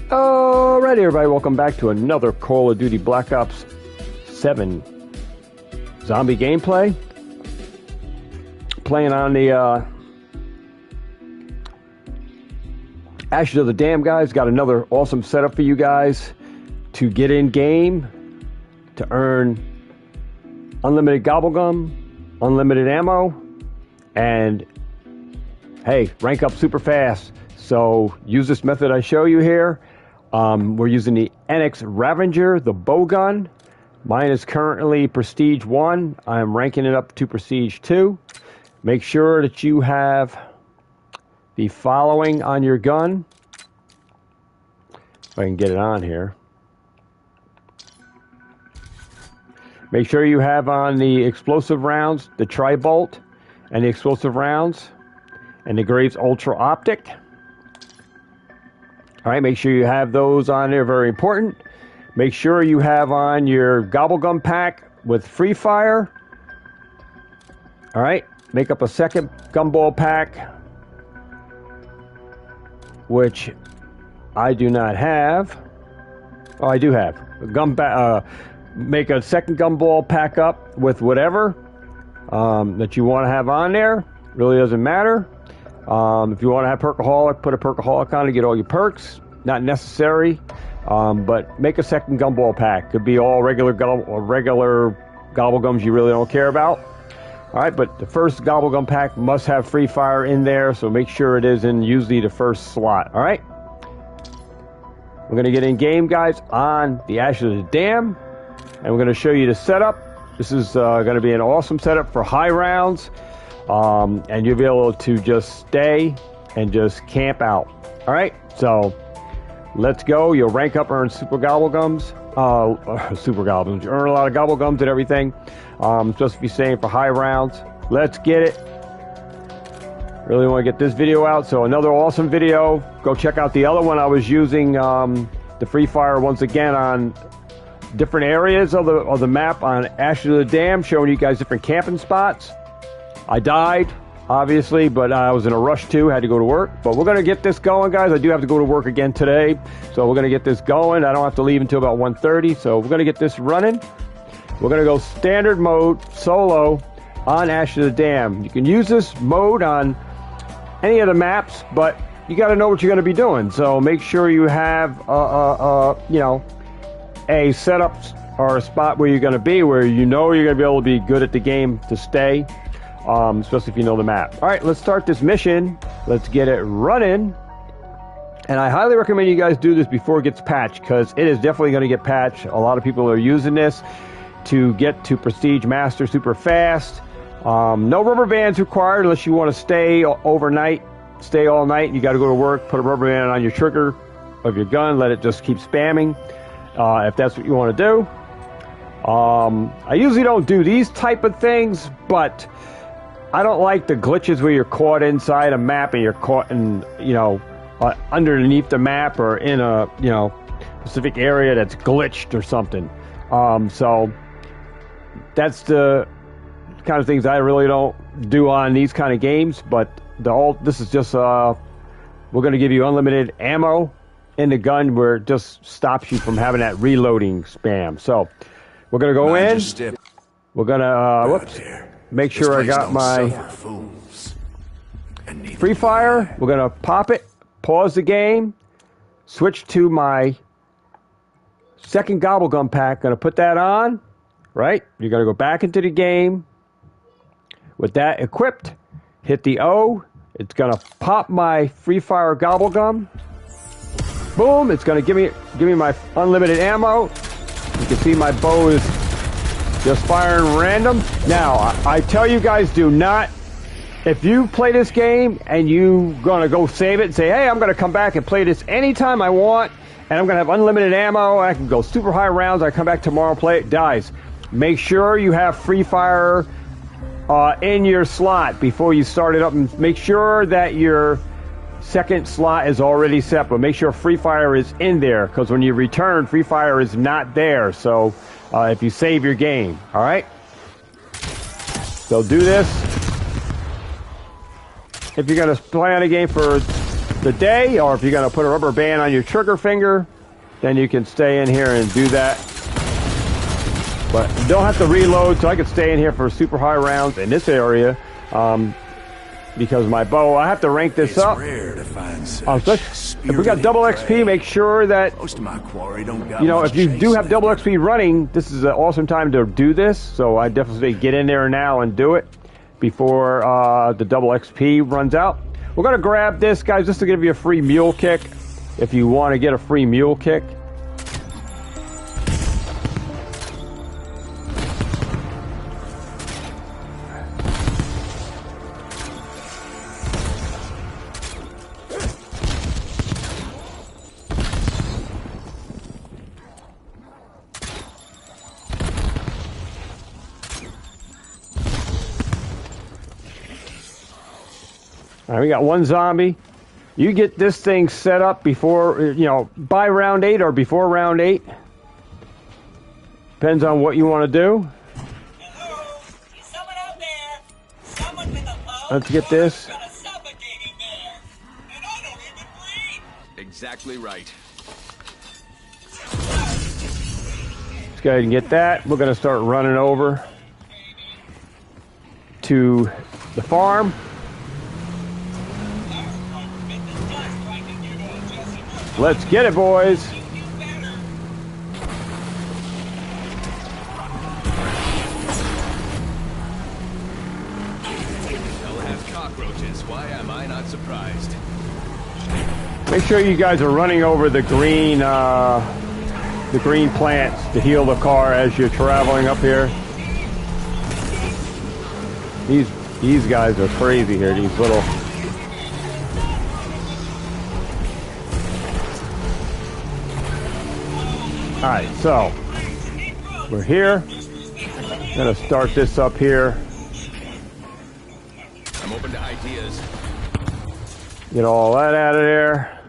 Alright everybody, welcome back to another Call of Duty Black Ops 7 zombie gameplay. Playing on the Ashes of the Dam, guys. Got another awesome setup for you guys to get in game, to earn unlimited gobblegum, unlimited ammo, and hey, rank up super fast. So use this method I show you here. We're using the NX Ravenger, the bow gun. Mine is currently Prestige 1. I'm ranking it up to Prestige 2. Make sure that you have the following on your gun. If I can get it on here. Make sure you have on the explosive rounds, the tri-bolt, and the explosive rounds, and the Graves Ultra Optic. All right, make sure you have those on there, very important. Make sure you have on your gobblegum pack with free fire. All right, make up a second gumball pack, which I do not have. Oh, I do have. Make a second gumball pack up with whatever that you want to have on there. Really doesn't matter. If you want to have Perkaholic, put a Perkaholic on to get all your perks. Not necessary, but make a second gumball pack. Could be all regular gobblegums you really don't care about. All right, but the first gobblegum pack must have free fire in there, so make sure it is in usually the first slot. All right, we're going to get in game, guys, on the Ashes of the Dam, and we're going to show you the setup. This is going to be an awesome setup for high rounds. And you'll be able to just stay and just camp out. All right, so let's go. You'll rank up, earn super gobblegums. Super gobblegums. You earn a lot of gobblegums and everything. Supposed to be saying for high rounds. Let's get it. Really want to get this video out. So another awesome video. Go check out the other one. I was using the free fire once again on different areas of the map on Ashes of the Dam, showing you guys different camping spots. I died, obviously, but I was in a rush too, had to go to work. But we're going to get this going, guys. I do have to go to work again today, so we're going to get this going. I don't have to leave until about 1:30, so we're going to get this running. We're going to go standard mode, solo, on Ashes of the Dam. You can use this mode on any of the maps, but you got to know what you're going to be doing. So make sure you have, a setup or a spot where you're going to be, where you know you're going to be able to be good at the game to stay. Especially if you know the map. All right, let's start this mission. Let's get it running. And I highly recommend you guys do this before it gets patched, because it is definitely going to get patched. A lot of people are using this to get to Prestige Master super fast. No rubber bands required unless you want to stay overnight, stay all night. You got to go to work, put a rubber band on your trigger of your gun, let it just keep spamming if that's what you want to do. I usually don't do these type of things, but I don't like the glitches where you're caught inside a map and you're caught in, underneath the map or in a, specific area that's glitched or something. So that's the kind of things I really don't do on these kind of games. But this is just, we're going to give you unlimited ammo in the gun where it just stops you from having that reloading spam. So we're going to go in. We're going to, make sure I got my free fire. We're going to pop it, pause the game, switch to my second gobblegum pack. Going to put that on, right? You're going to go back into the game. With that equipped, hit the O. It's going to pop my free fire gobblegum. Boom, it's going to give me my unlimited ammo. You can see my bow is just firing random. Now, I tell you guys, do not, if you play this game and you gonna go save it and say, hey, I'm gonna come back and play this anytime I want, and I'm gonna have unlimited ammo, I can go super high rounds, I come back tomorrow and play it, guys, make sure you have free fire in your slot before you start it up, and make sure that your second slot is already set, but make sure free fire is in there, because when you return, free fire is not there. So if you save your game, all right? So do this. If you're going to play on a game for the day, or if you're going to put a rubber band on your trigger finger, then you can stay in here and do that. But you don't have to reload, so I can stay in here for super high rounds in this area. Because my bow, I have to rank this up. Rare to find if we got double XP, make sure that, most of my quarry don't got you know, if you do have double XP running, this is an awesome time to do this. So I definitely say get in there now and do it before the double XP runs out. We're going to grab this, guys, just to give you a free mule kick if you want to get a free mule kick. All right, we got one zombie. You get this thing set up before, you know, by round 8 or before round 8. Depends on what you want to do. Hello? Is someone out there? Someone with a bow? Let's get this. Got a suffocating there. And I don't even breathe. Exactly right. Let's go ahead and get that. We're going to start running over to the farm. Let's get it, boys. Still has cockroaches. Why am I not surprised? Make sure you guys are running over the green plants to heal the car as you're traveling up here. These guys are crazy here. These little. All right, so we're here. I'm gonna start this up here. I'm open to ideas. Get all that out of there.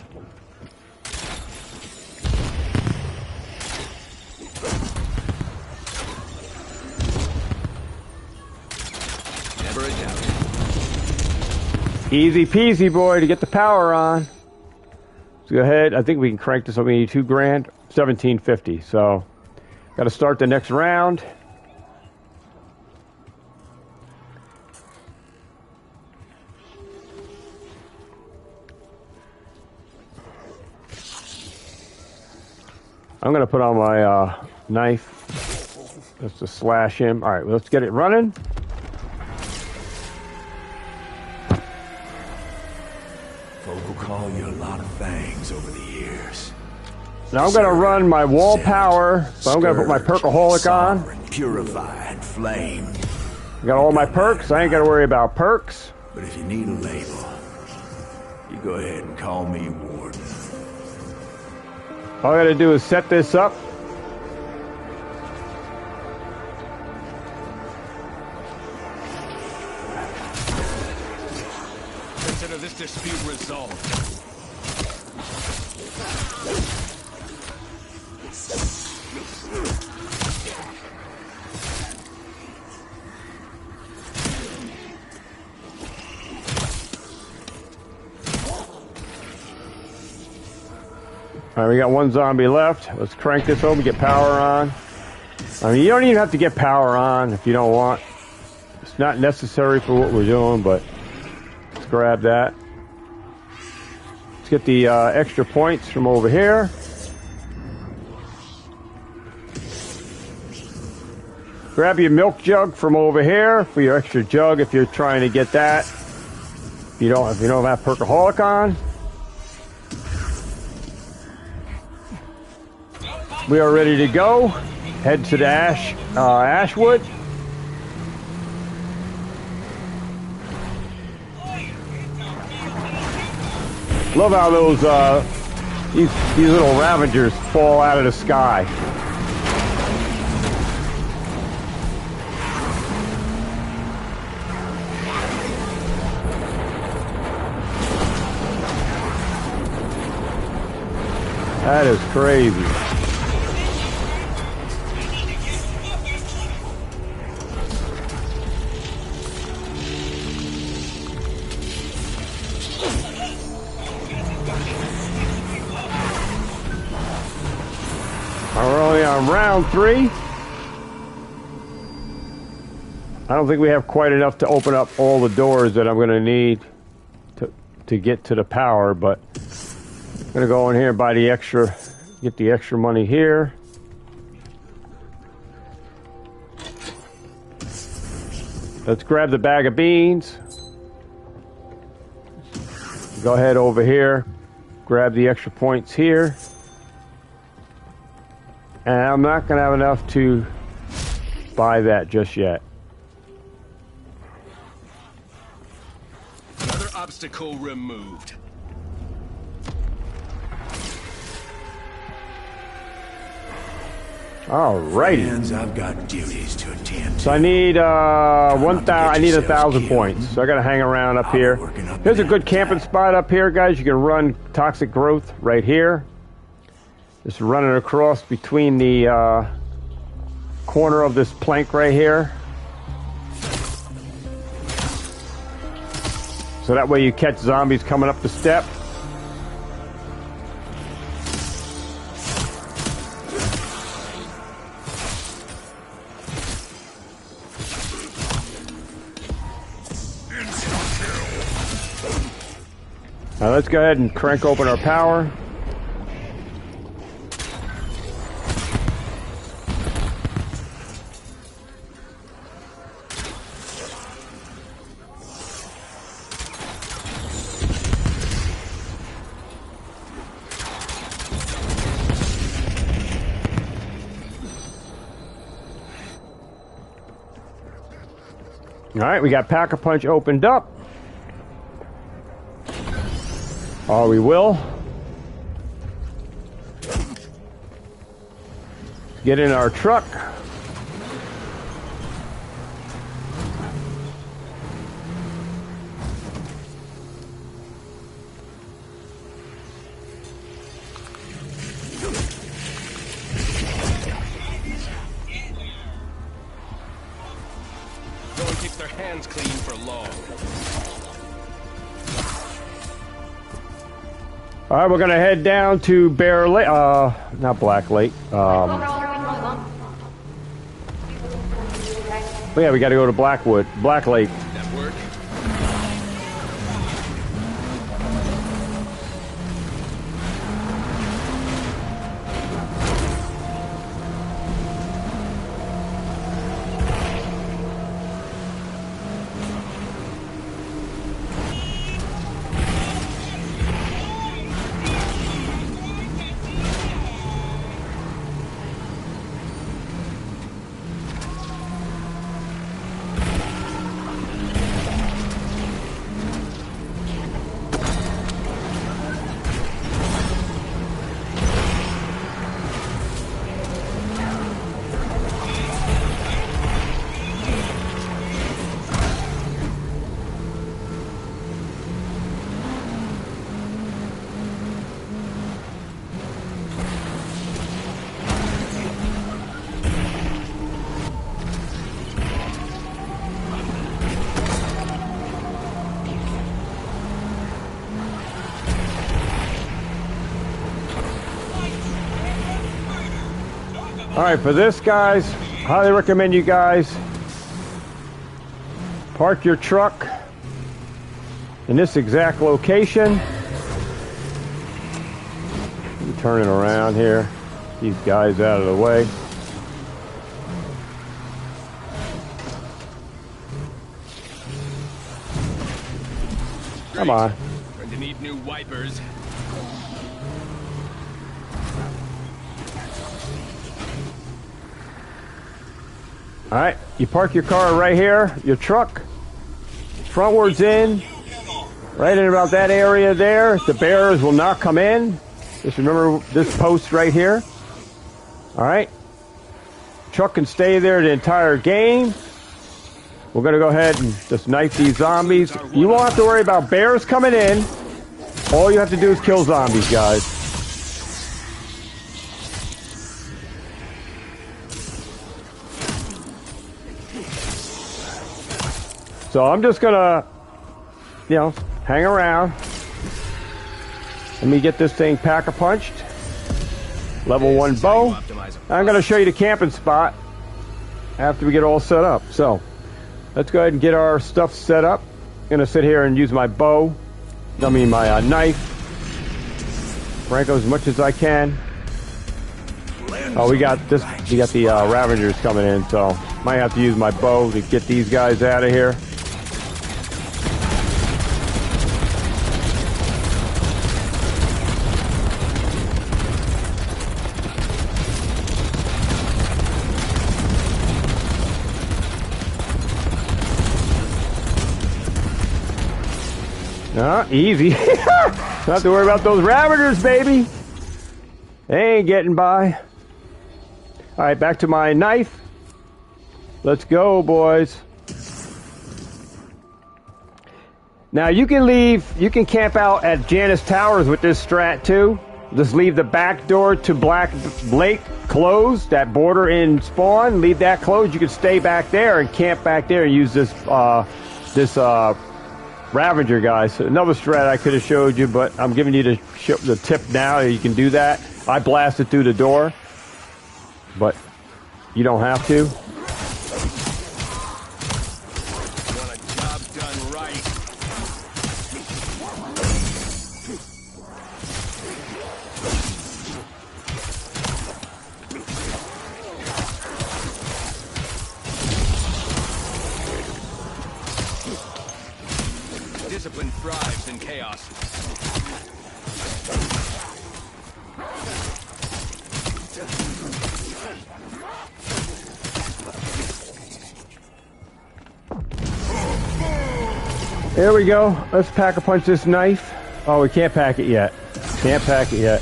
Never a doubt. Easy peasy, boy, to get the power on. Let's go ahead. I think we can crank this up. We need $2 grand, $17.50. So, got to start the next round. I'm going to put on my knife just to slash him. All right, well, let's get it running. Folk will call you a lot of things over the years. Now I'm going to run my wall power, so I'm going to put my perkaholic on. Purified flame. I got all my perks. I ain't got to worry about perks. But if you need a label, you go ahead and call me Warden. All I got to do is set this up. Consider this dispute resolved. All right, we got one zombie left. Let's crank this open, get power on. I mean, you don't even have to get power on if you don't want. It's not necessary for what we're doing, but let's grab that. Let's get the extra points from over here. Grab your milk jug from over here for your extra jug if you're trying to get that. If you don't have perkaholic on. We are ready to go. Head to the Ashwood. Love how those these little ravengers fall out of the sky. That is crazy. on round 3. I don't think we have quite enough to open up all the doors that I'm going to need to get to the power, but I'm going to go in here and buy the extra, get the extra money here. Let's grab the bag of beans. Go ahead over here, grab the extra points here. And I'm not going to have enough to buy that just yet. Another obstacle removed. Alrighty. Friends, I've got duties to attend to. So I need 1,000. I need 1,000 points. So I got to hang around up here. Here's a good camping spot up here, guys. You can run toxic growth right here. Just running across between the corner of this plank right here. So that way you catch zombies coming up the step. Now let's go ahead and crank open our power. All right, we got Pack-a-Punch opened up. Or we will. Get in our truck. No one keeps their hands clean for long. All right, we're gonna head down to Bear Lake, not Black Lake. Oh yeah, we got to go to Black Lake. That work? All right, for this, guys, highly recommend you guys park your truck in this exact location. Turn it around here. These guys out of the way. Come on. Going to need new wipers. All right, you park your car right here, your truck, frontwards in, right in about that area there. The bears will not come in. Just remember this post right here. All right, truck can stay there the entire game. We're gonna go ahead and just knife these zombies. You won't have to worry about bears coming in. All you have to do is kill zombies, guys. So I'm just gonna, hang around. Let me get this thing pack-a-punched. Level 1 This is how bow. you optimize a I'm going to show you the camping spot after we get all set up. So, let's go ahead and get our stuff set up. I'm going to sit here and use my bow. I mean my knife. Franco as much as I can. Oh, we got this. We got the ravengers coming in, so might have to use my bow to get these guys out of here. Easy. Don't have to worry about those ravagers, baby. They ain't getting by. All right, back to my knife. Let's go, boys. Now you can camp out at Janus Towers with this strat too. Just leave the back door to Black Lake closed, that border in spawn, leave that closed. You can stay back there and camp back there and use this Ravenger, guys. Another strat I could have showed you, but I'm giving you the tip now. You can do that. I blasted through the door, but you don't have to. Want a job done right. Discipline thrives in chaos. There we go. Let's pack-a-punch this knife. Oh, we can't pack it yet. Can't pack it yet.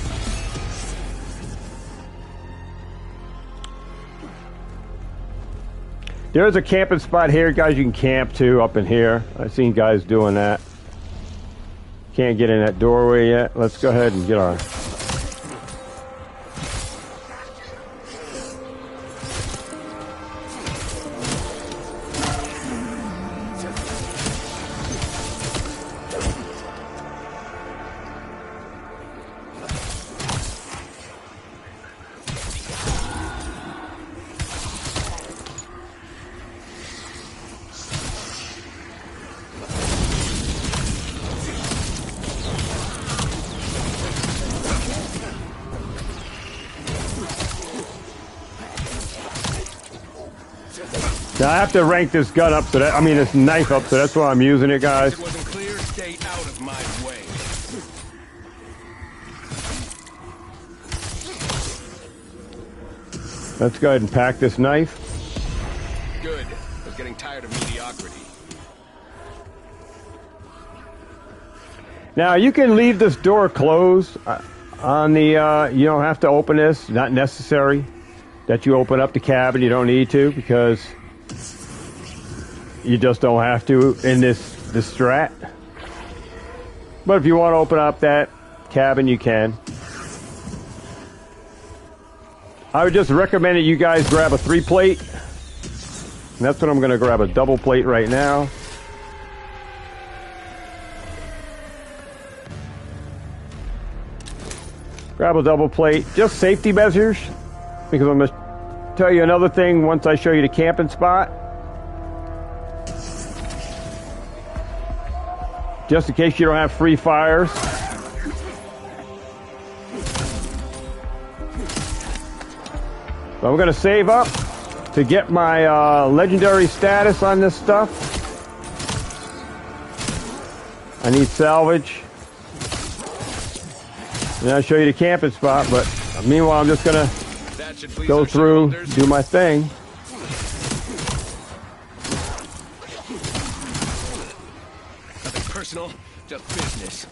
There's a camping spot here, guys. You can camp too up in here. I've seen guys doing that. Can't get in that doorway yet. Let's go ahead and get our... Now I have to rank this gun up, so that, I mean this knife up, so that's why I'm using it, guys. If it wasn't clear, stay out of my way. Let's go ahead and pack this knife. Good. I was getting tired of mediocrity. Now you can leave this door closed on the, you don't have to open this, not necessary that you open up the cabin, you don't need to, because you just don't have to in this strat. But if you want to open up that cabin, you can. I would just recommend that you guys grab a 3-plate. And that's what I'm going to grab, a double plate right now. Grab a double plate, just safety measures, because I'm going to tell you another thing once I show you the camping spot. Just in case you don't have free fires. So I'm going to save up to get my legendary status on this stuff. I need salvage. And I'll show you the camping spot, but meanwhile I'm just going to go through, do my thing. Nothing personal, just business.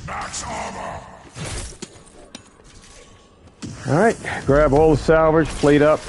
Max armor. All right, grab all the salvage, plate up.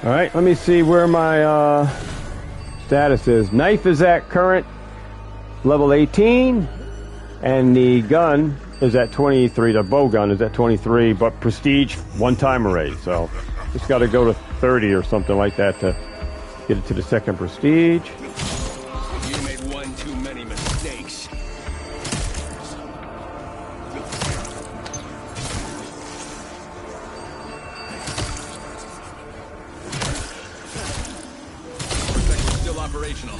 All right, let me see where my status is. Knife is at current level 18, and the gun is at 23. The bow gun is at 23, but prestige one time already. So just got to go to 30 or something like that to get it to the second prestige. You made one too many mistakes. Protector still operational.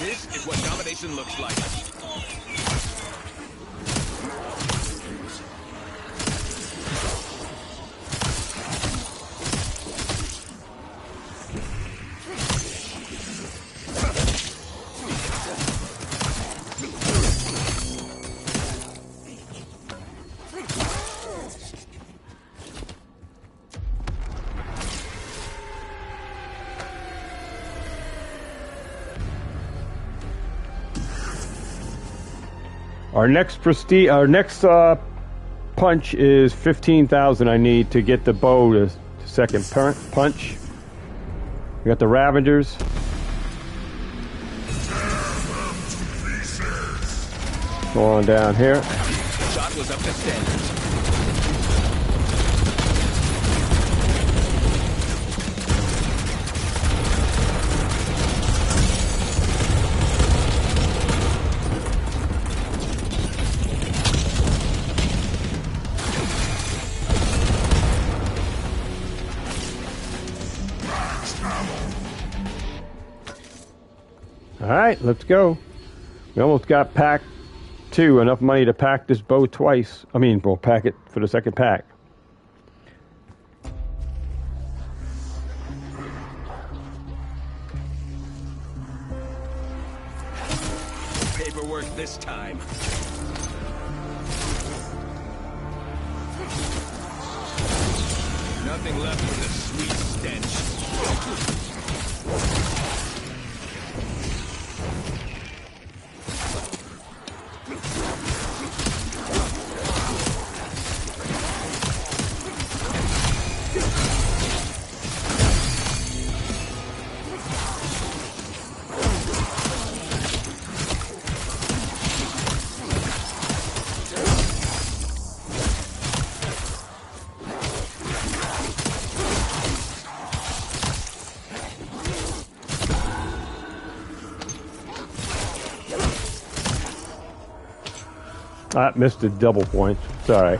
This is what domination looks like. Our next punch is 15,000. I need to get the bow to second punch. We got the ravengers. Go on down here. Shot was up to standards. All right, let's go. We almost got pack 2, enough money to pack this bow twice. I mean, we'll pack it for the second pack. Paperwork this time. Nothing left but the sweet stench. I missed the double points. Sorry.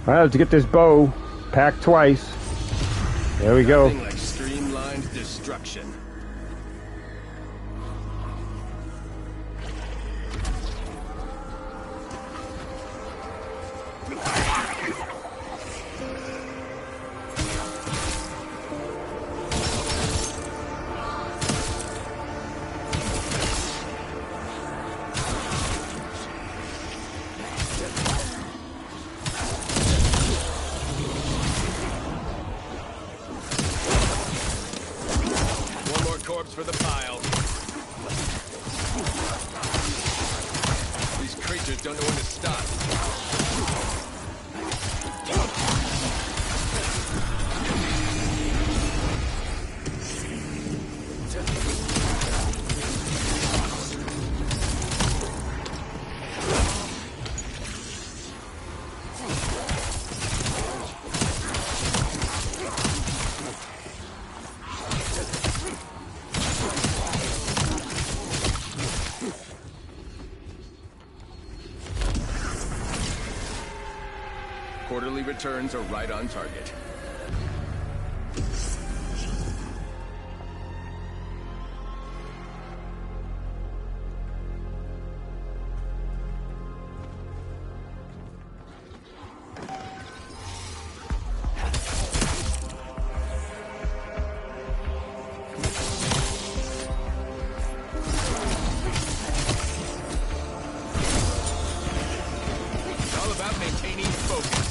All right, let's get this bow packed twice. There we go. Nothing like streamlined destruction. Corpse for the pile. These creatures don't know when to stop. Quarterly returns are right on target. It's all about maintaining focus.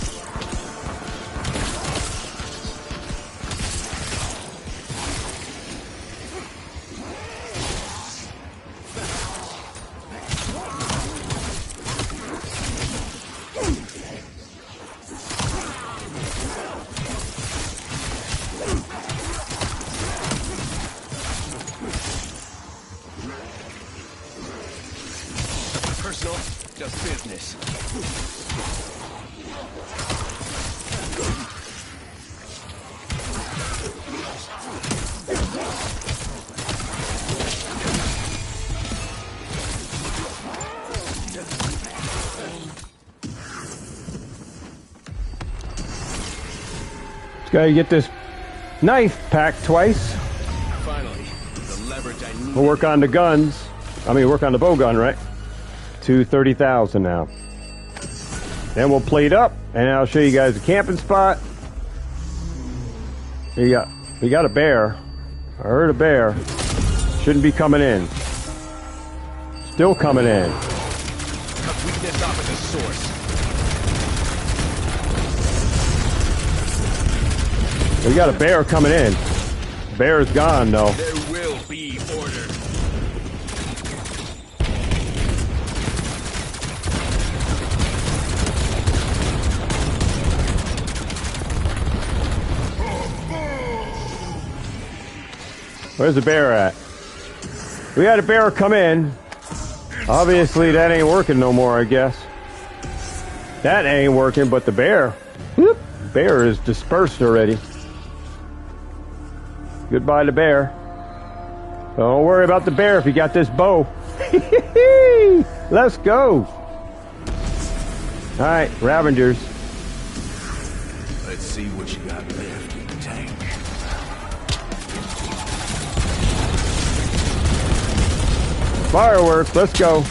Gotta get this knife packed twice. Finally, the leverage I need. We'll work on the guns. I mean, work on the bow gun, right? To 30,000 now. Then we'll plate up, and I'll show you guys a camping spot. We got a bear. I heard a bear. Shouldn't be coming in. Still coming in. Cut weakness off at the source. We got a bear coming in. Bear's gone, though. There will be order. Where's the bear at? We had a bear come in. Obviously, that ain't working no more, I guess. That ain't working, but the bear. Whoop, bear is dispersed already. Goodbye to bear. Don't worry about the bear if you got this bow. Let's go. All right, ravengers. Let's see what you got left in the tank. Fireworks, let's go.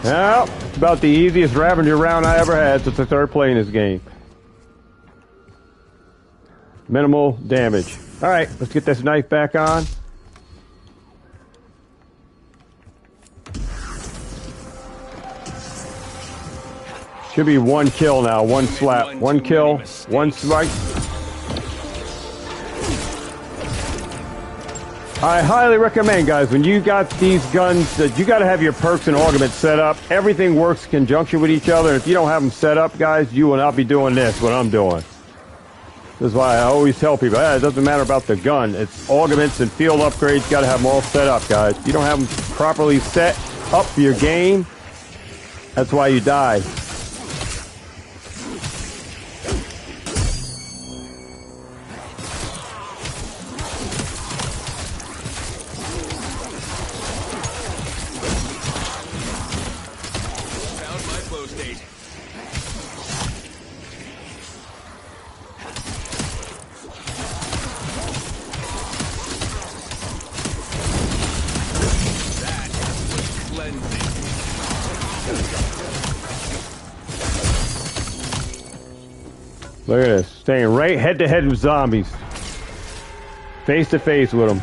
Well, it's about the easiest Ravenger round I ever had since I started playing this game. Minimal damage. Alright, let's get this knife back on. Should be one kill now, one slap. One kill, one swipe. I highly recommend, guys, when you got these guns, that you got to have your perks and augments set up. Everything works in conjunction with each other. If you don't have them set up, guys, you will not be doing this, what I'm doing. This is why I always tell people, it doesn't matter about the gun. It's augments and field upgrades. Got to have them all set up, guys. If you don't have them properly set up for your game, that's why you die. Look at this. Staying right head to head with zombies. Face to face with them.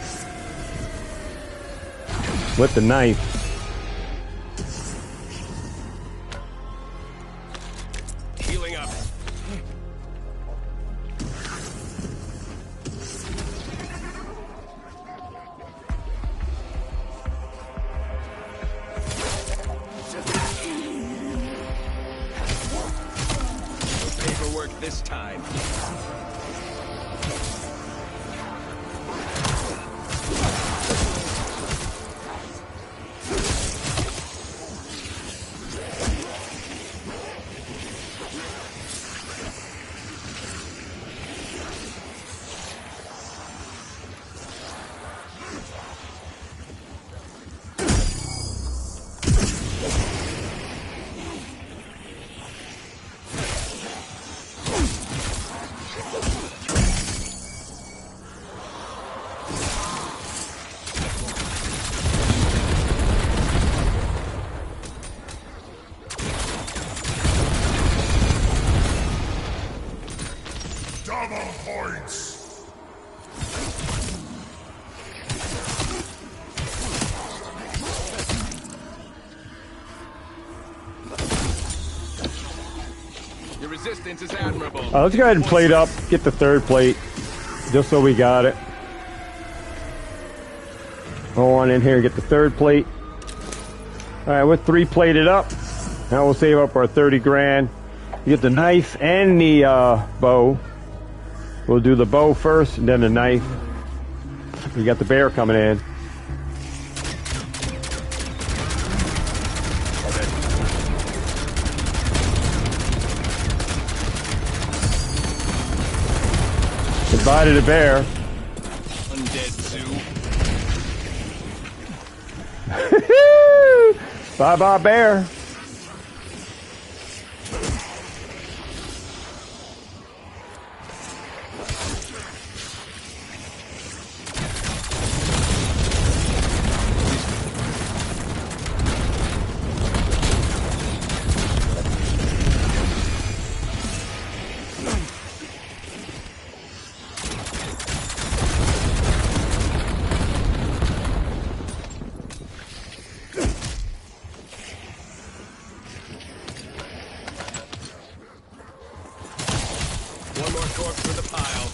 With the knife. Healing up. Paperwork this time. Your resistance is admirable. Let's go ahead and plate up. Get the third plate. Just so we got it. Go on in here and get the third plate. Alright, we're 3 plated up. Now we'll save up our 30 grand. Get the knife and the bow. We'll do the bow first and then the knife. We got the bear coming in. Goodbye to the bear. Undead zoo. Bye-bye, bear. One more corpse for the pile.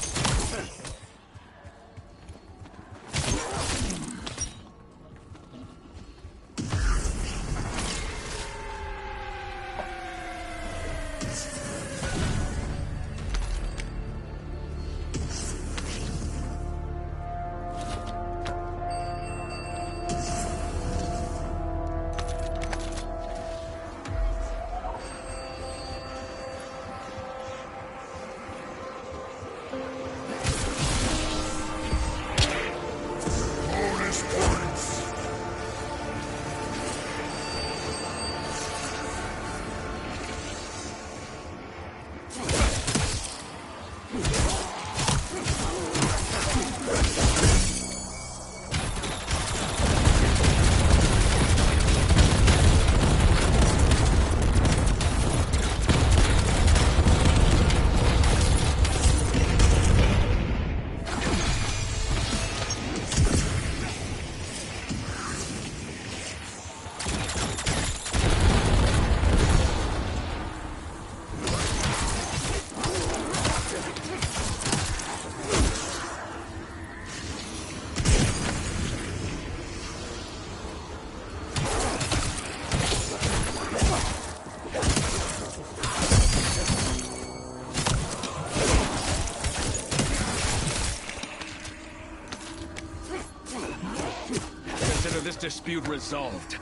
Consider this dispute resolved.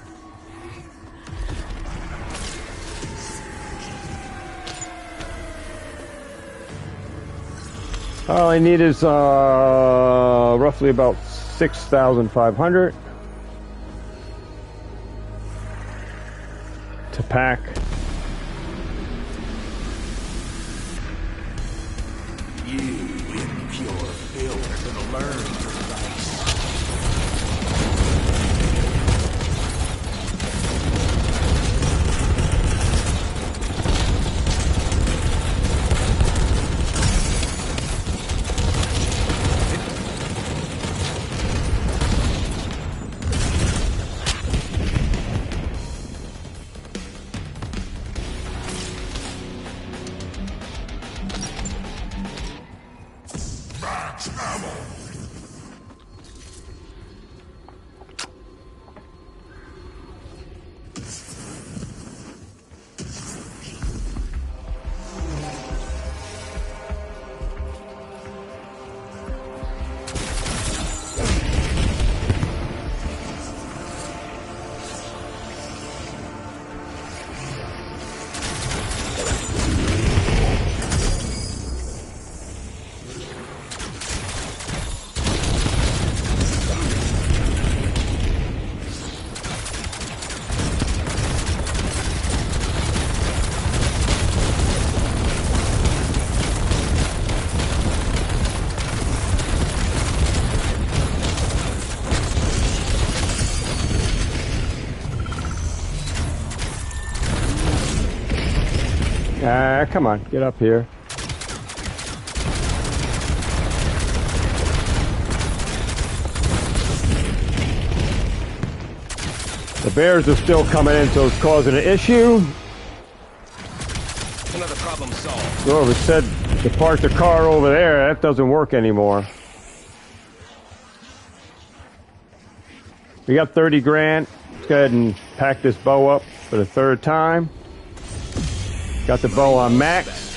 All I need is roughly about 6,500 to pack. You impure filth gonna learn your vice. Come on, get up here. The bears are still coming in, so it's causing an issue. Another problem solved. Whoever said to park the car over there, that doesn't work anymore. We got 30 grand. Let's go ahead and pack this bow up for the third time. Got the bow on max.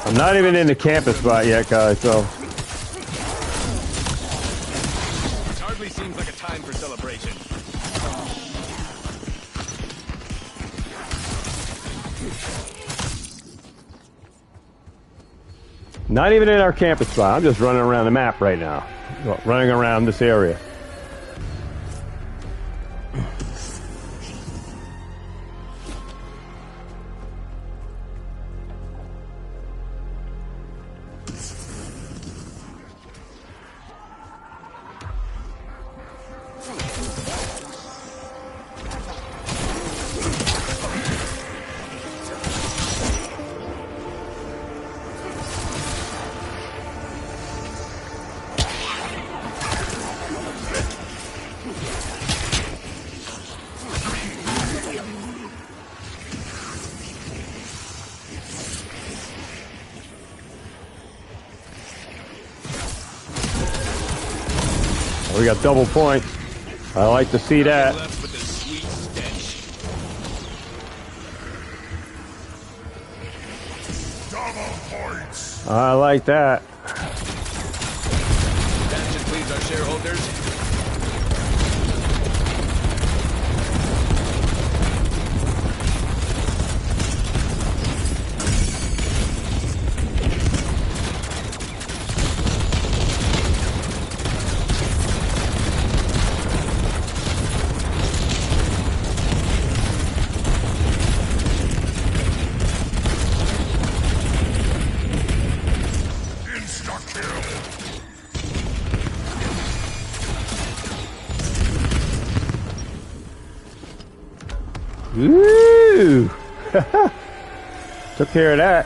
I'm not even in the camping spot yet, guys, so. It hardly seems like a time for celebration. Not even in our camping spot. I'm just running around the map right now. Well, running around this area. We got double points. I like to see that. Left with the sweet stench. Double points. I like that. That should please our shareholders. Woo! Took care of that.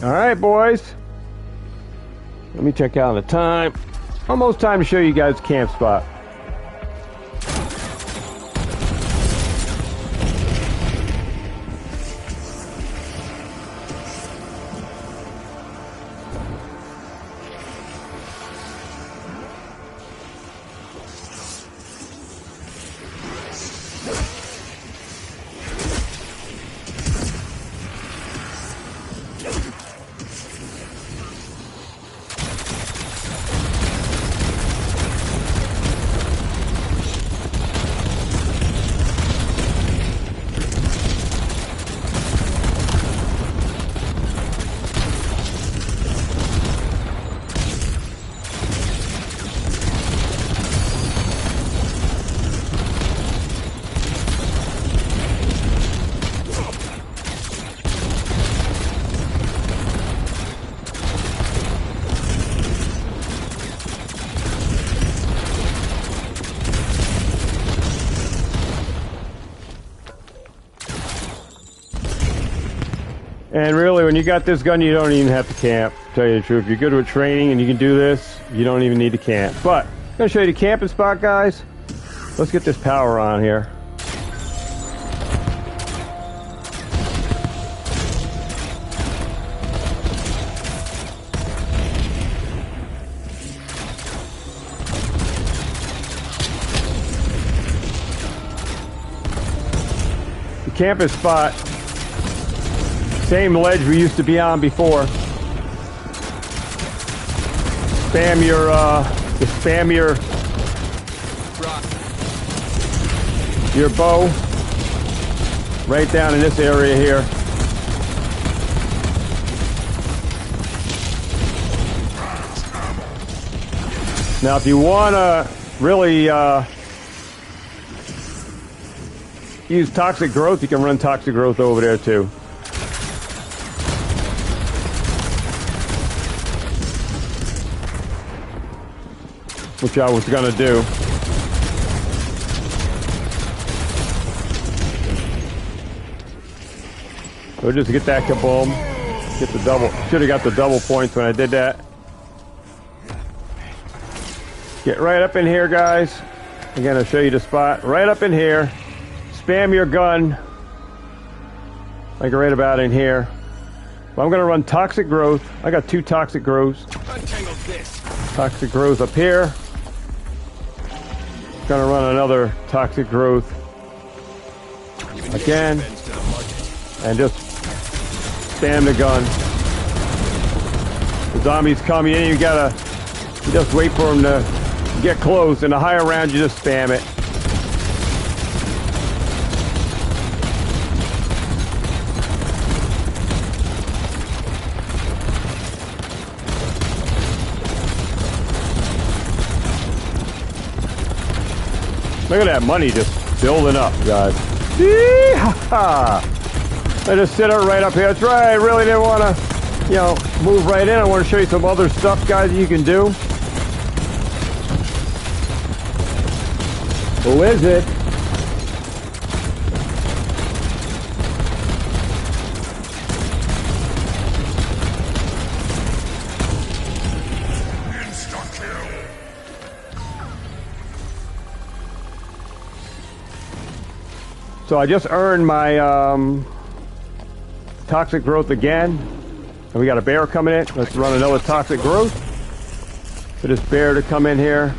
All right, boys. Let me check out the time. Almost time to show you guys camp spot. And really, when you got this gun, you don't even have to camp, to tell you the truth. If you're good with training and you can do this, you don't even need to camp. But, I'm going to show you the camping spot, guys. Let's get this power on here. The camping spot, same ledge we used to be on before. Spam your bow right down in this area here. Now, if you want to really use toxic growth, you can run toxic growth over there too. Which I was gonna do. So just get that kaboom. Get the double. Should have got the double points when I did that. Get right up in here, guys. Again, I'll show you the spot. Right up in here. Spam your gun. Like right about in here. Well, I'm gonna run toxic growth. I got 2 toxic growths. Untangle this. Toxic growth up here. Gonna run another toxic growth again, and just spam the gun. The zombies come, you just wait for them to get close, and the higher round you just spam it. Look at that money just building up, guys. Yee-ha-ha! I just sit right up here. That's right. I really didn't want to, you know, move right in. I want to show you some other stuff, guys, you can do. Who is it? So I just earned my toxic growth again. And we got a bear coming in. Let's run another toxic growth. For this bear to come in here.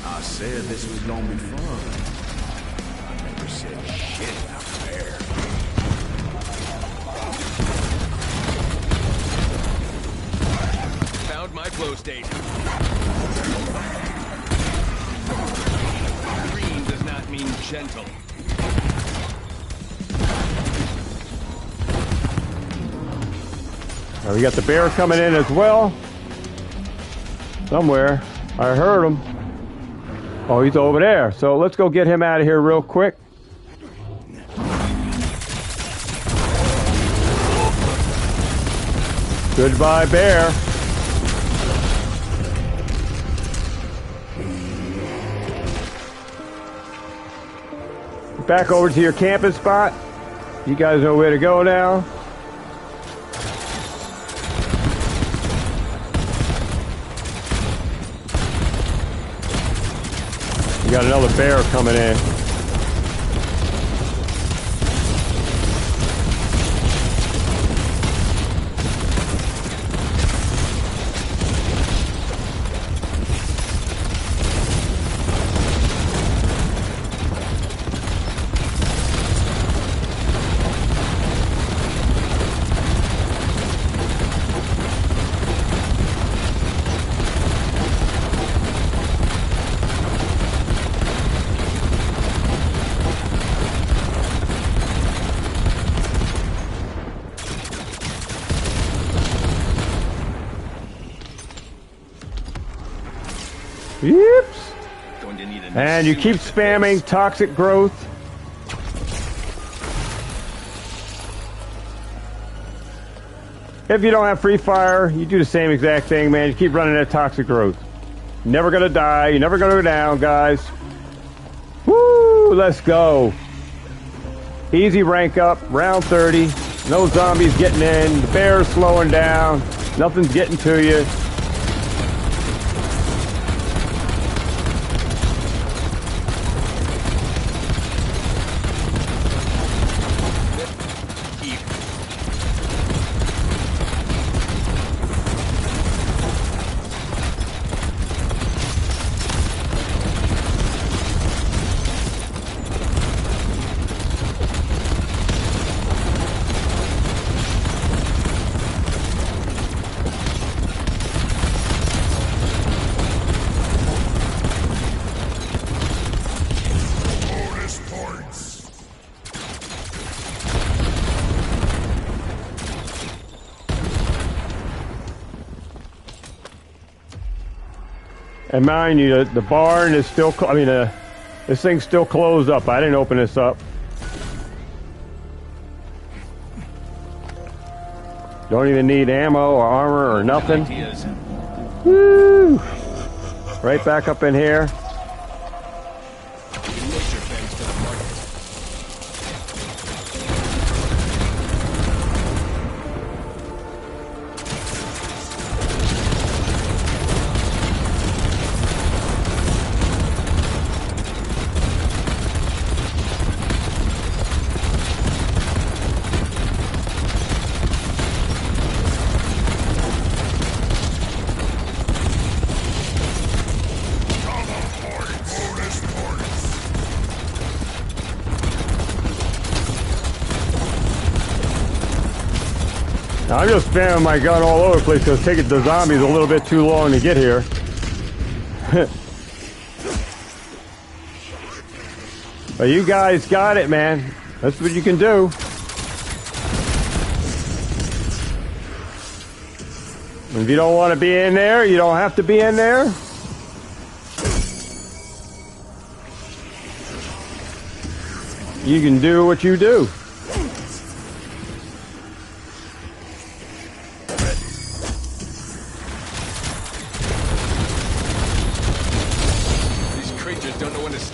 I said this was gonna be fun. I never said shit about bear. Found my flow state. Green does not mean gentle. We got the bear coming in as well. Somewhere. I heard him. Oh, he's over there. So let's go get him out of here real quick. Goodbye, bear. Back over to your camping spot. You guys know where to go now. We got another bear coming in. Oops. And you keep spamming toxic growth. If you don't have free fire, you do the same exact thing, man. You keep running that toxic growth. You're never gonna die. You're never gonna go down, guys. Woo! Let's go. Easy rank up, round 30. No zombies getting in. The bear's slowing down. Nothing's getting to you. And mind you, the barn is still, this thing's still closed up. I didn't open this up. Don't even need ammo or armor or nothing. Woo! Right back up in here. I'm just spamming my gun all over the place because it's taking the zombies a little bit too long to get here. But you guys got it, man. That's what you can do. If you don't want to be in there, you don't have to be in there. you can do what you do. These creatures don't know when to...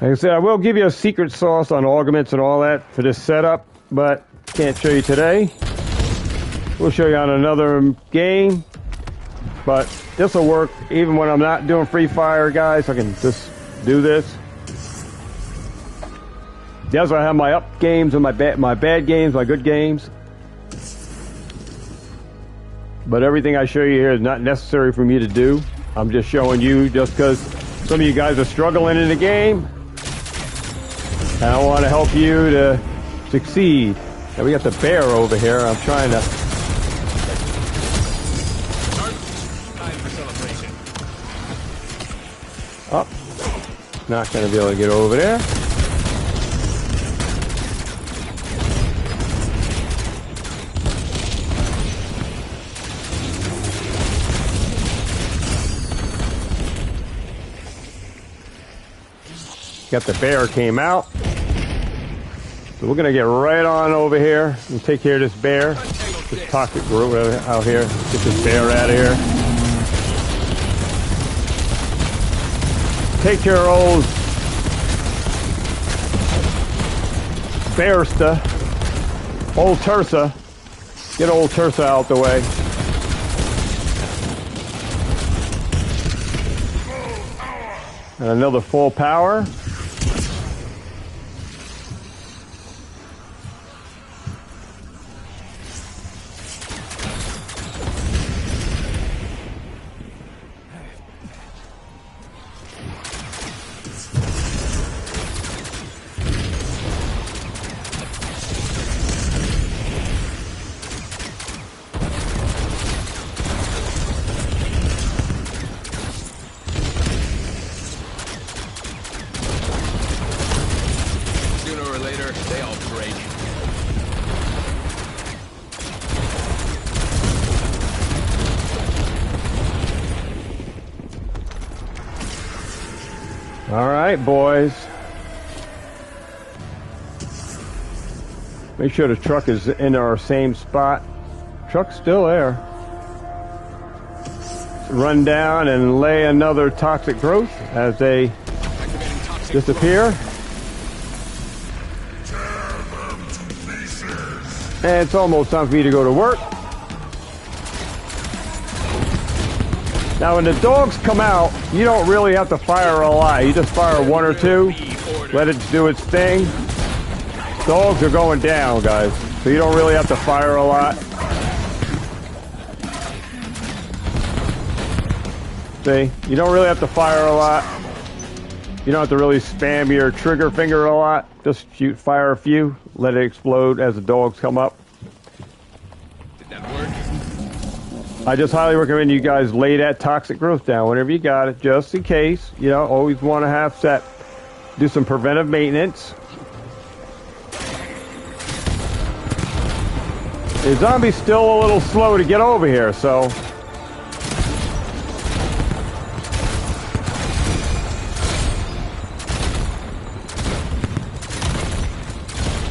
Like I said, I will give you a secret sauce on augments and all that for this setup, but can't show you today. We'll show you on another game, but this will work even when I'm not doing free fire, guys. I can just do this. Yes, I have my up games and my bad games, my good games. But everything I show you here is not necessary for me to do. I'm just showing you just because some of you guys are struggling in the game. And I want to help you to succeed. Now we got the bear over here. I'm trying to... Time for celebration. Oh, not going to be able to get over there. Got the bear came out. So we're gonna get right on over here and take care of this bear. This toxic group out here. Get this bear out of here. Take care of old Bearsta. Old Tursa. Get old Tursa out the way. And another full power. They all break. All right, boys. Make sure the truck is in our same spot. Truck's still there. Run down and lay another toxic growth as they disappear. And it's almost time for me to go to work. Now when the dogs come out, you don't really have to fire a lot. You just fire one or two, let it do its thing. Dogs are going down, guys. So you don't really have to fire a lot. See, you don't really have to fire a lot. You don't have to really spam your trigger finger a lot. Just fire a few, let it explode as the dogs come up. Did that work? I just highly recommend you guys lay that toxic growth down whenever you got it, just in case. You know, always want to have set. Do some preventive maintenance. The zombie's still a little slow to get over here, so...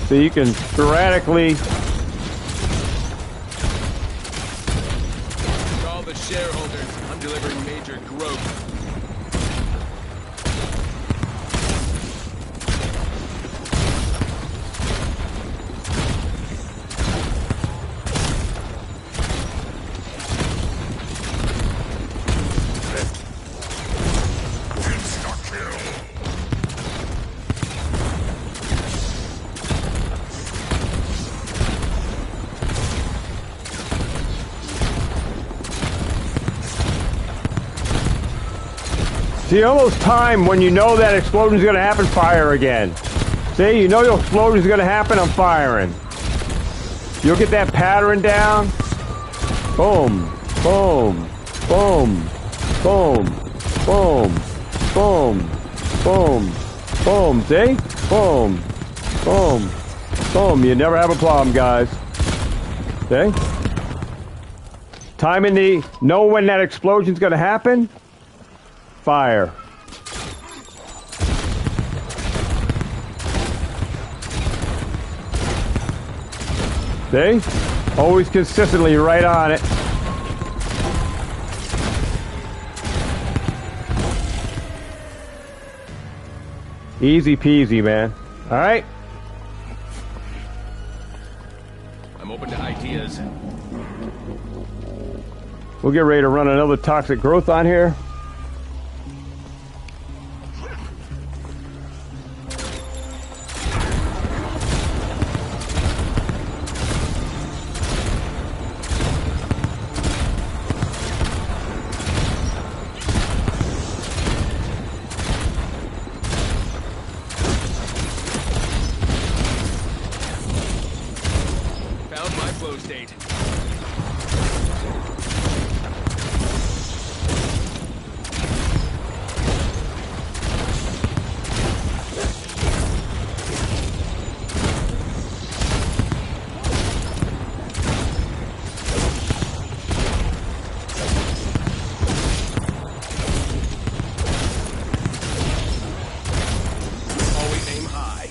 So you can sporadically... For all the shareholders, I'm delivering major growth. See, almost time when you know that explosion's gonna happen, fire again. See, you know your explosion's gonna happen, I'm firing. You'll get that pattern down. Boom, boom, boom, boom, boom, boom, boom, boom. See? Boom, boom, boom. You never have a problem, guys. See? Time in the, know when that explosion's gonna happen. Fire. See? Always consistently right on it. Easy peasy, man. All right? I'm open to ideas. We'll get ready to run another toxic growth on here. Found my flow state. Always aim high.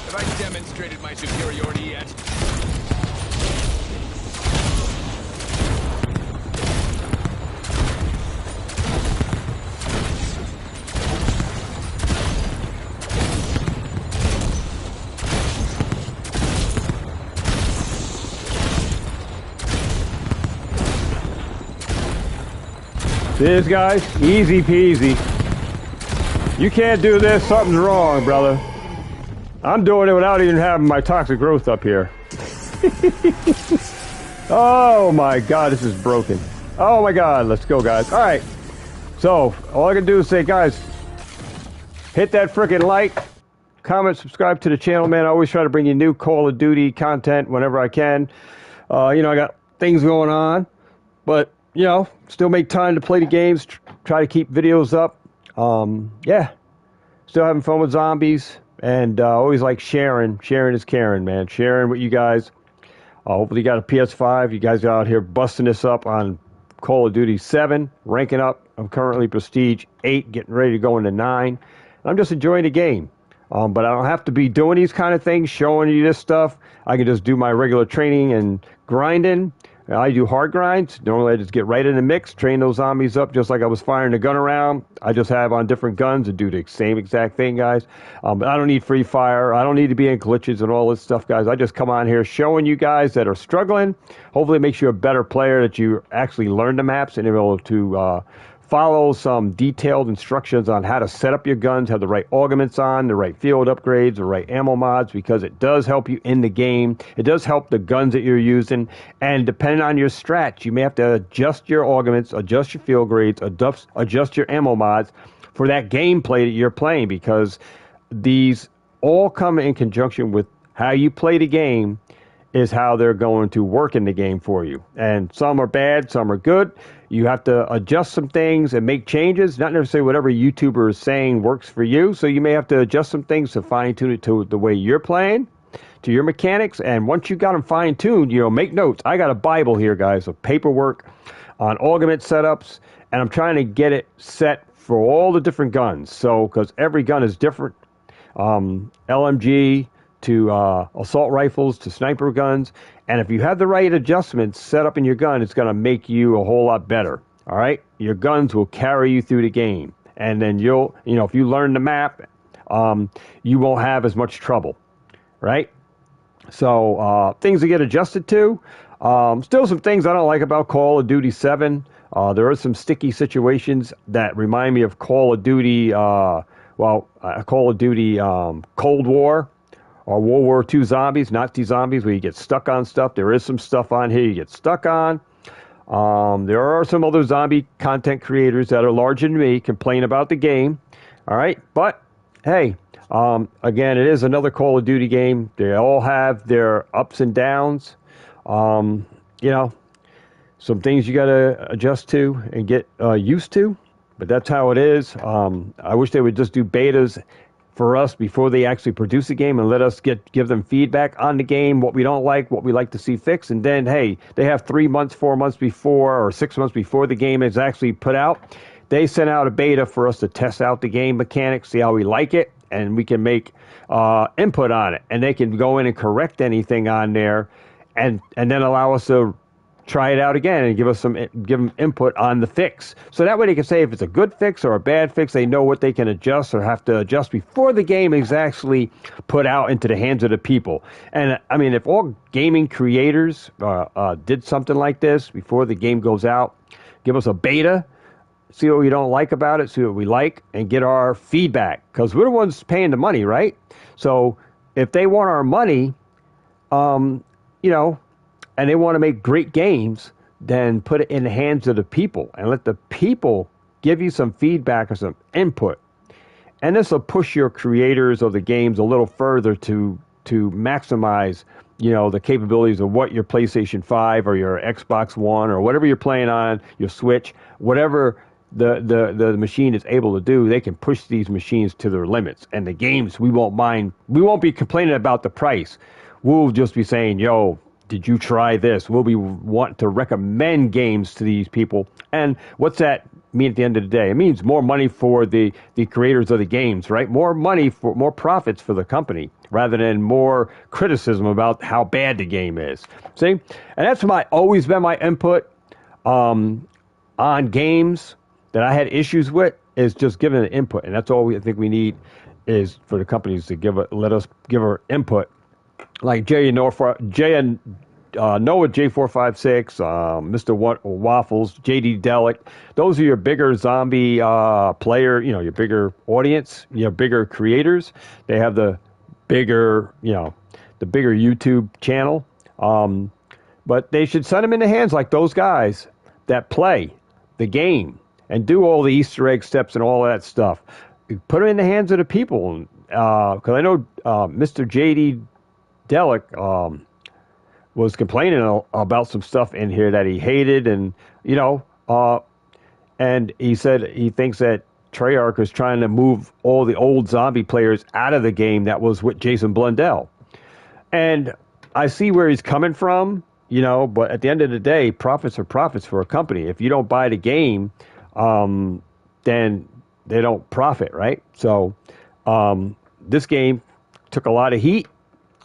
Have I demonstrated my superiority yet? This, guys, easy peasy. You can't do this, something's wrong, brother. I'm doing it without even having my toxic growth up here. Oh my god, this is broken. Oh my god, let's go, guys. Alright, so all I can do is say, guys, hit that freaking like, comment, subscribe to the channel, man. I always try to bring you new Call of Duty content whenever I can. You know, I got things going on, but you know, still make time to play the games, try to keep videos up. Yeah, still having fun with zombies, and always like sharing. Sharing is caring, man. Sharing with you guys. Hopefully you got a PS5. You guys are out here busting this up on Call of Duty 7, ranking up. I'm currently Prestige 8, getting ready to go into 9. I'm just enjoying the game. But I don't have to be doing these kind of things, showing you this stuff. I can just do my regular training and grinding. I do hard grinds. Normally I just get right in the mix, train those zombies up just like I was firing the gun around. I just have on different guns and do the same exact thing, guys. But I don't need free fire. I don't need to be in glitches and all this stuff, guys. I just come on here showing you guys that are struggling. Hopefully it makes you a better player, that you actually learn the maps and able to follow some detailed instructions on how to set up your guns, have the right augments on, the right field upgrades, the right ammo mods, because it does help you in the game. It does help the guns that you're using, and depending on your strats, you may have to adjust your augments, adjust your field grades, adjust your ammo mods for that gameplay that you're playing, because these all come in conjunction with how you play the game is how they're going to work in the game for you. And some are bad, some are good. You have to adjust some things and make changes. Not necessarily whatever YouTuber is saying works for you. So you may have to adjust some things to fine-tune it to the way you're playing, to your mechanics. And once you got them fine-tuned, you know, make notes. I got a Bible here, guys, of paperwork on augment setups. And I'm trying to get it set for all the different guns. So, because every gun is different. LMG to assault rifles, to sniper guns. And if you have the right adjustments set up in your gun, it's going to make you a whole lot better. All right? Your guns will carry you through the game. And then you'll, you know, if you learn the map, you won't have as much trouble. Right? So things to get adjusted to. Still some things I don't like about Call of Duty 7. There are some sticky situations that remind me of Call of Duty, Call of Duty Cold War or World War II zombies, Nazi zombies, where you get stuck on stuff. There is some stuff on here you get stuck on. There are some other zombie content creators that are larger than me complain about the game. All right, but hey, again, it is another Call of Duty game. They all have their ups and downs. You know, some things you got to adjust to and get used to, but that's how it is. I wish they would just do betas for us before they actually produce a game and let us give them feedback on the game, what we don't like, what we like to see fixed. And then, hey, they have 3 months, 4 months before, or 6 months before the game is actually put out. They sent out a beta for us to test out the game mechanics, see how we like it, and we can make input on it. And they can go in and correct anything on there and then allow us to try it out again and give them input on the fix. So that way they can say if it's a good fix or a bad fix, they know what they can adjust or have to adjust before the game is actually put out into the hands of the people. And I mean, if all gaming creators did something like this before the game goes out, give us a beta, see what we don't like about it, see what we like, and get our feedback. Because we're the ones paying the money, right? So if they want our money, you know, and they want to make great games, then put it in the hands of the people and let the people give you some feedback or some input. And this will push your creators of the games a little further to maximize, you know, the capabilities of what your PlayStation 5 or your Xbox One or whatever you're playing on, your Switch, whatever the machine is able to do. They can push these machines to their limits. And the games, we won't mind. We won't be complaining about the price. We'll just be saying, yo, did you try this? We'll be wanting to recommend games to these people. And what's that mean at the end of the day? It means more money for the creators of the games, right? More money for more profits for the company rather than more criticism about how bad the game is. See? And that's always been my input on games that I had issues with, is just giving an input. And that's all I think we need is for the companies to let us give our input. Like Noah J456, Mr. Waffles, JD Delic, those are your bigger zombie player, you know, your bigger audience, your bigger creators. They have the bigger, you know, the bigger YouTube channel. But they should send them in the hands like those guys that play the game and do all the Easter egg steps and all that stuff. Put them in the hands of the people. Because I know Mr. JD Delic was complaining about some stuff in here that he hated, and you know, and he said he thinks that Treyarch is trying to move all the old zombie players out of the game that was with Jason Blundell. And I see where he's coming from, you know, but at the end of the day, profits are profits for a company. If you don't buy the game, then they don't profit, right? So this game took a lot of heat.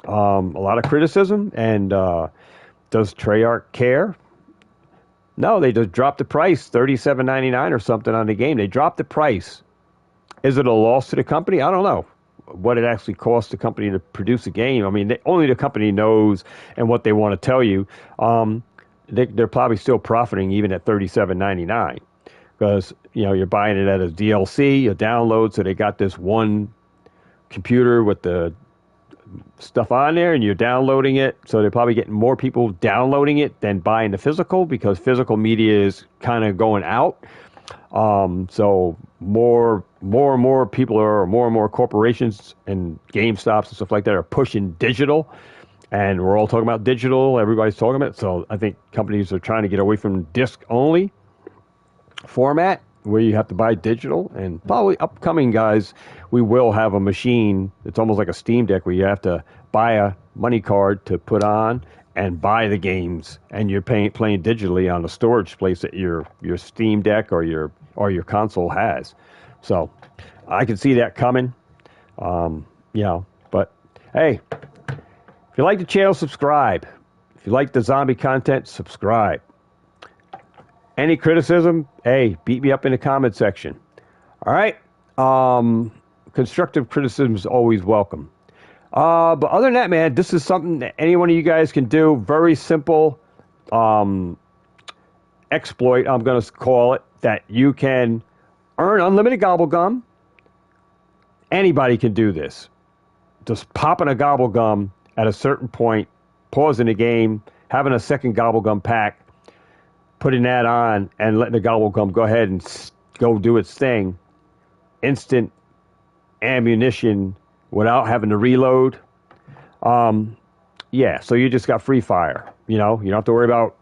A lot of criticism, and does Treyarch care? No, they just dropped the price, $37.99 or something on the game. They dropped the price. Is it a loss to the company? I don't know what it actually costs the company to produce a game. I mean, only the company knows and what they want to tell you. They're probably still profiting even at $37.99 because, you know, you're buying it as DLC, a download, so they got this one computer with the stuff on there and you're downloading it, so they're probably getting more people downloading it than buying the physical because physical media is kind of going out. So more and more people more and more corporations and GameStops and stuff like that are pushing digital, and we're all talking about digital. Everybody's talking about it. So I think companies are trying to get away from disc only format where you have to buy digital, and probably upcoming guys, we will have a machine. It's almost like a Steam Deck where you have to buy a money card to put on and buy the games, and you're playing digitally on the storage place that your Steam Deck or your console has. So I can see that coming. You know, but hey, if you like the channel, subscribe. If you like the zombie content, subscribe. Any criticism, hey, beat me up in the comment section. All right. Constructive criticism is always welcome. But other than that, man, this is something that any one of you guys can do. Very simple. exploit, I'm going to call it, that you can earn unlimited gobblegum. Anybody can do this. Just popping a gobblegum at a certain point, pausing the game, having a second gobblegum pack, putting that on, and letting the gobblegum go ahead and go do its thing. Instant ammunition without having to reload. Yeah, so you just got free fire. You know, you don't have to worry about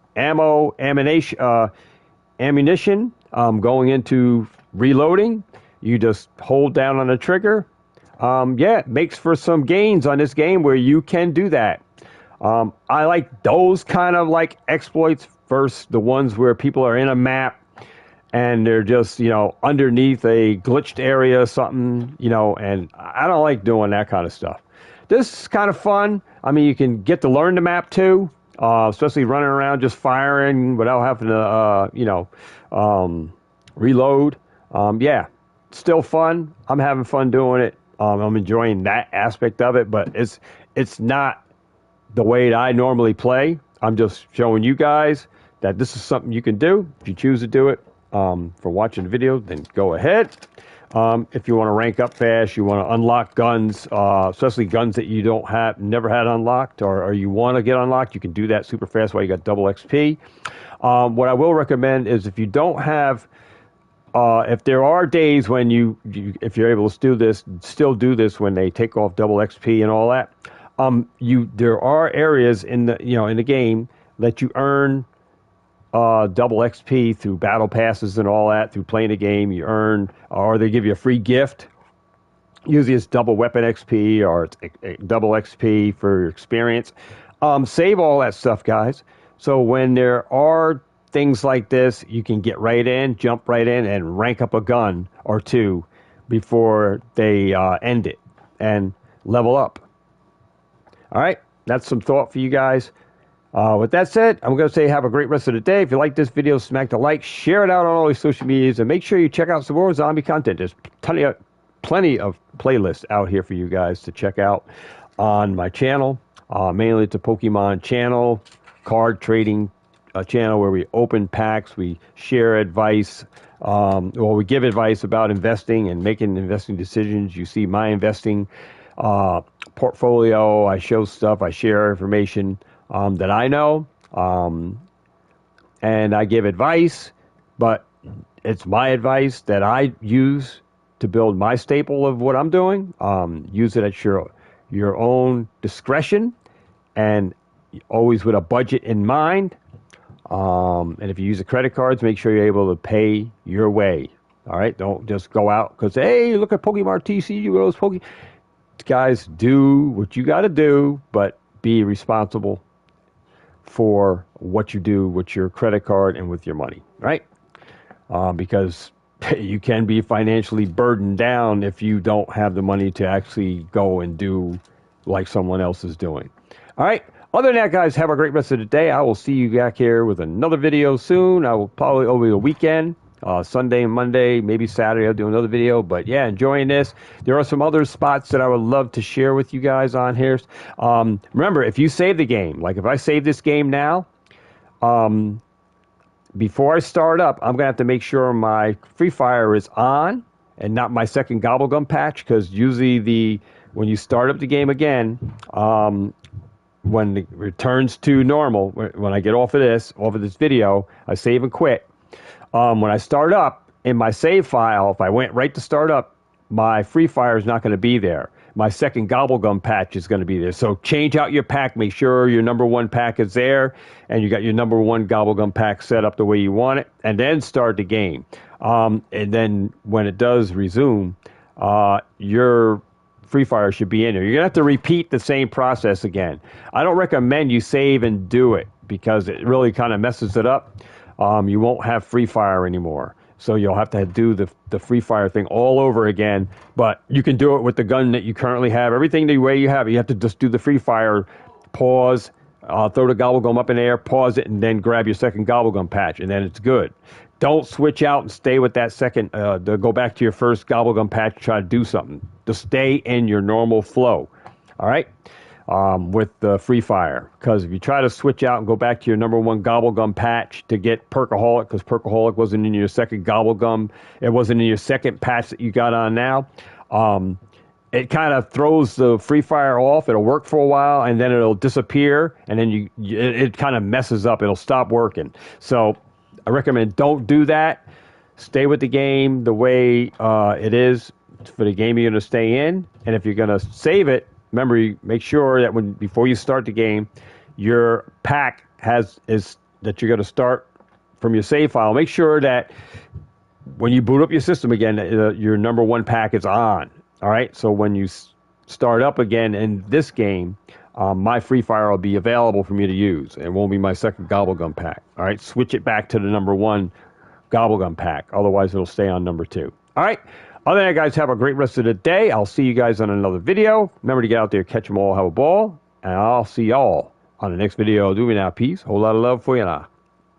ammunition going into reloading. You just hold down on the trigger. Yeah, it makes for some gains on this game where you can do that. I like those kind of like exploits versus the ones where people are in a map and they're just, you know, underneath a glitched area or something, you know, and I don't like doing that kind of stuff. This is kind of fun. I mean, you can get to learn the map too, especially running around just firing without having to, you know, reload. Yeah, still fun. I'm having fun doing it. I'm enjoying that aspect of it, but it's not the way that I normally play. I'm just showing you guys that this is something you can do. If you choose to do it for watching the video, then go ahead. If you want to rank up fast, you want to unlock guns, especially guns that you never had unlocked, or you want to get unlocked, you can do that super fast while you got double XP. What I will recommend is if you don't have, if there are days when if you're able to still do this when they take off double XP and all that, there are areas in the game that you earn double XP through battle passes and all that. Through playing the game, you earn, or they give you a free gift. Usually it's double weapon XP or it's double XP for your experience. Save all that stuff, guys. So when there are things like this, you can get right in, jump right in, and rank up a gun or two before they end it and level up. All right, that's some thought for you guys. With that said, I'm going to say have a great rest of the day. If you like this video, smack the like, share it out on all your social medias, and make sure you check out some more zombie content. There's plenty of playlists out here for you guys to check out on my channel. Mainly it's a Pokemon channel, card trading channel where we open packs, we share advice, we give advice about investing and making investing decisions. You see my investing portfolio. I show stuff, I share information that I know, and I give advice, but it's my advice that I use to build my staple of what I'm doing. Use it at your own discretion, and always with a budget in mind. And if you use the credit cards, make sure you're able to pay your way. All right, don't just go out because, hey, look at Pokemon TC, you those Pokemon. Guys, do what you got to do, but be responsible for what you do with your credit card and with your money, right? Because you can be financially burdened down if you don't have the money to actually go and do like someone else is doing. All right. Other than that, guys, have a great rest of the day. I will see you back here with another video soon. I will probably over the weekend, Sunday and Monday, maybe Saturday, I'll do another video. But yeah, enjoying this. There are some other spots that I would love to share with you guys on here. Remember, if you save the game, like if I save this game now, before I start up, I'm going to have to make sure my free fire is on and not my second gobblegum patch, because usually when you start up the game again, when it returns to normal, when I get off of this video, I save and quit. When I start up in my save file, if I went right to start up, my free fire is not going to be there. My second gobblegum patch is going to be there. So change out your pack. Make sure your number one pack is there, and you got your number one gobblegum pack set up the way you want it, and then start the game. And then when it does resume, your free fire should be in there. You're going to have to repeat the same process again. I don't recommend you save and do it because it really kind of messes it up. You won't have free fire anymore. So you'll have to do the free fire thing all over again. But you can do it with the gun that you currently have. Everything the way you have to just do the free fire, pause, throw the gobblegum up in the air, pause it, and then grab your second gobblegum patch, and then it's good. Don't switch out and stay with that second, go back to your first gobblegum patch and try to do something. Just stay in your normal flow. All right? with the Free Fire. Because if you try to switch out and go back to your number one gobblegum patch to get Perkaholic, because Perkaholic wasn't in your second gobblegum, it wasn't in your second patch that you got on now, it kind of throws the Free Fire off. It'll work for a while, and then it'll disappear, and then it kind of messes up. It'll stop working. So I recommend don't do that. Stay with the game the way it is for the game you're going to stay in. And if you're going to save it, remember, you make sure that before you start the game, your pack is that you're going to start from your save file. Make sure that when you boot up your system again, your number one pack is on. All right, so when you start up again in this game, my Free Fire will be available for me to use. It won't be my second gobblegum pack. All right, switch it back to the number one gobblegum pack. Otherwise, it'll stay on number two. All right, other than that, guys, have a great rest of the day. I'll see you guys on another video. Remember to get out there, catch them all, have a ball, and I'll see y'all on the next video. Do me now, peace. Whole lot of love for you now.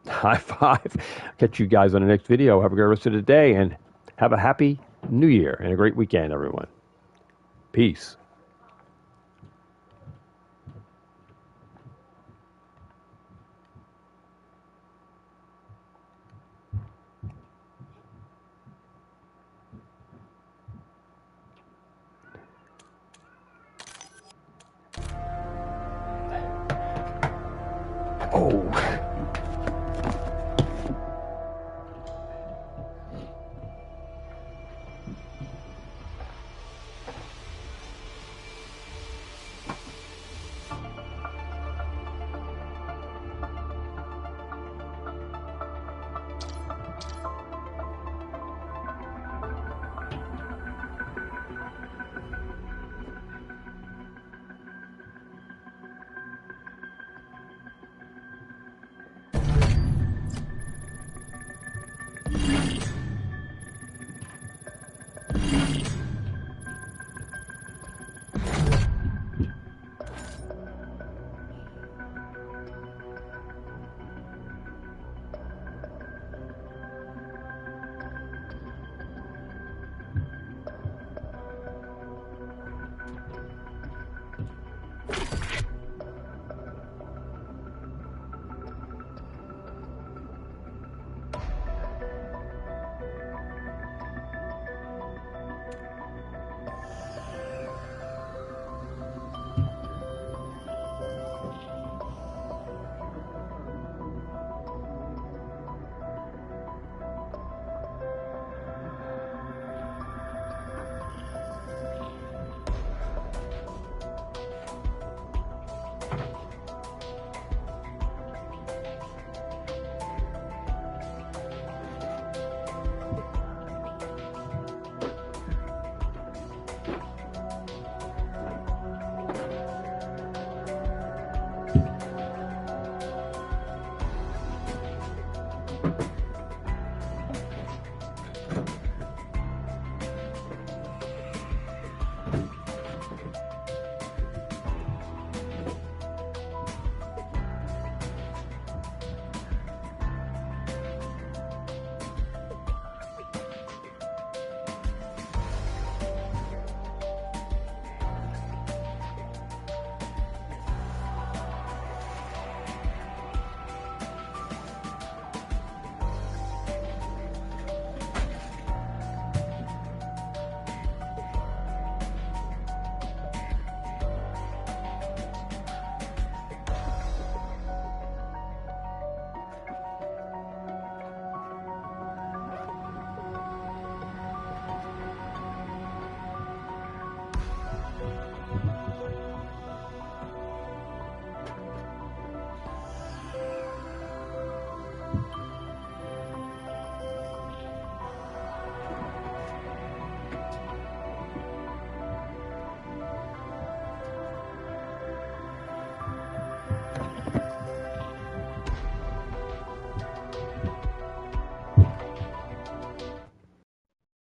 High five. Catch you guys on the next video. Have a great rest of the day, and have a happy New Year and a great weekend, everyone. Peace. Oh.